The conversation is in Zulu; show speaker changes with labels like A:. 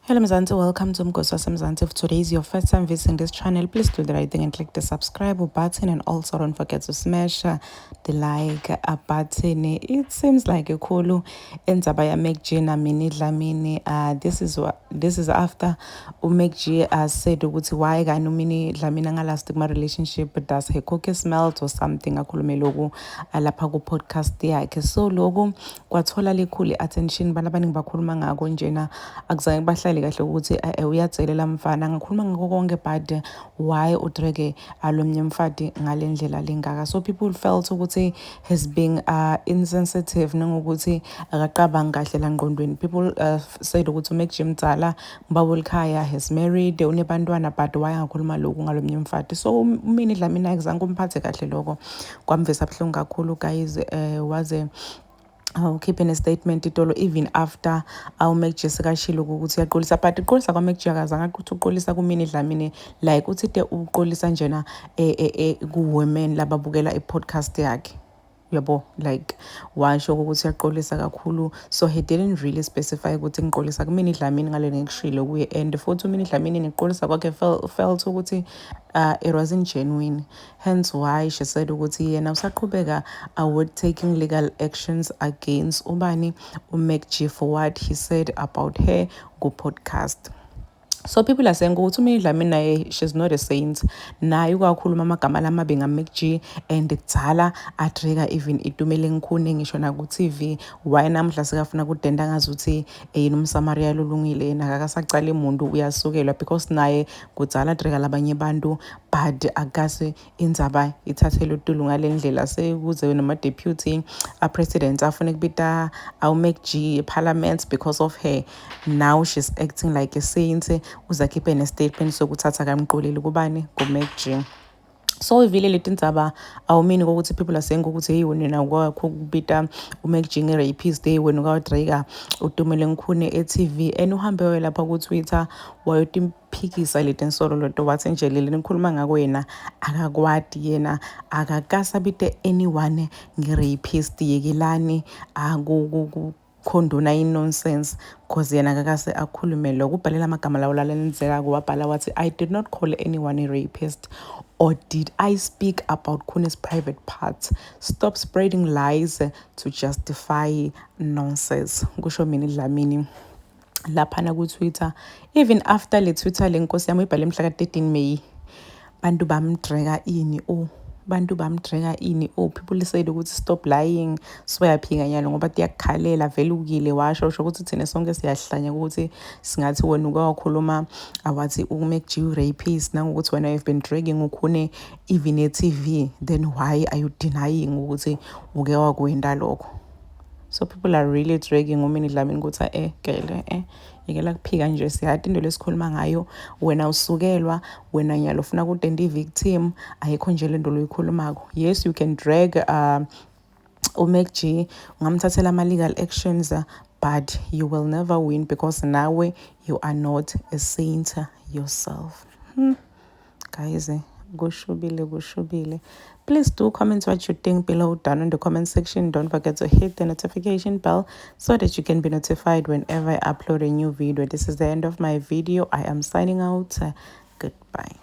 A: Hello Mzansi, welcome to Mgosi Mzansi. If today is your first time visiting this channel, please do the right thing and click the subscribe button, and also don't forget to smash the like button. It seems like a cool endzaba ya MacG na Minnie Dlamini. This is after MacG said ukuthi why kani Minnie Dlamini angalasti kuma relationship, but does her cookie smelt or something akhulume loku lapha ku podcast yakhe. So loku kwathola likhulu attention, bana abaningi bakhuluma ngako njena akuzange bahlale kahle ukuthi uyatselela mfana ngakhuluma ngako konke, but why udrage alomnye mfati ngalendlela lengaka. So people felt ukuthi has been insensitive nangokuthi akaqabanga kahle la ngqondweni. People said ukuthi MacG mdzala ngibaba ekhaya has married unebantwana, but why ngakhuluma lokhu ngalomnye mfati. So Minnie Dlamini akuzange kumphathe kahle lokho, kwamvisa buhlungu kakhulu guys. Waze keeping a statement itolo even after MacG sekashilo ukuthi uyaqolisa, but uqolisa kwa MacG akazange ukuthi uqolisa ku Minnie Dlamini like uthi uqolisa njena ku women lababukela i-podcast yakhe, yabo, like washo ukuthi uyaqolisa kakhulu. So he didn't really specify ukuthi ngiqolisa ku Minnie Dlamini ngale ngikushilo kuye, and futhi Minnie Dlamini ngiqolisa kwakhe felt ukuthi it wasn't genuine, hence why she said ukuthi yena usaqhubeka with taking legal actions against ubani MacG for what he said about her go podcast. So people are saying ukuthi Minnie Dlamini naye she's not a saint, naye ukakhuluma amagama lamabi ngaMacG and kudzala atrigger even itumele ngikhune ngisho na ku TV. Why namhla sekafuna kudenda ngazuthi yena umsamaria lolungile yena akasacala umuntu uyasukelwa, because naye kudzala trigger labanye bantu, but akase indzaba ithathele uTulu ngalendlela. Sekuze noma deputy president afuna kubita MacG parliament because of her. Now she's acting like a saint, uzakhiphe ne-statement sokuthatha kamqoleli kubani ku-MacG. So ivile leti ndzaba awumini kokuthi people are saying ukuthi hey wena kwakho kubita uMacG nge-rapist, hey wena kwadraga utumele ngikhune e-TV, and uhambe wayo lapha ku-Twitter wayotimphikisa leti nsolo loto wathi nje leli nikhuluma ngako yena akakwati, yena akakasabite anyone nge-rapist, yekelani khondona nonsense, cause yena akakase akhulume lokho. Ubhalela amagama lawo lalenzeka wabhala wathi I did not call anyone a rapist, or did I speak about Khuni's private parts? Stop spreading lies to justify nonsense. Kusho Minnie Dlamini laphana ku Twitter. Even after le Twitter le nkosi yami ibhale mhla ka-13 May, bantu bamdrega ini people said ukuthi stop lying, soyaphika nyalo ngoba tiyakhalela vele ukile. Washo ukuthi thina sonke siyahlanya ukuthi singathi wena ukakhuluma awathi uMacG rapist nangokuthi wena you've been dragging ukhune even e-TV, then why are you denying ukuthi uke wakwenda lokho? So people are really dragging uMinnie Dlamini ukuthi gele yekela kuphika nje, siyati into lesikhuluma ngayo. Wena usukelwa, wena nyalo ufuna kudenda i-victim, ayikho nje lento loyikhulumako. Yes, you can drag uMacG ungamthathela ama-legal actions, but you will never win because nawe you are not a saint yourself. Guys, gushubile. Please do comment what you think below down in the comment section. Don't forget to hit the notification bell so that you can be notified whenever I upload a new video. This is the end of my video. I am signing out. Goodbye.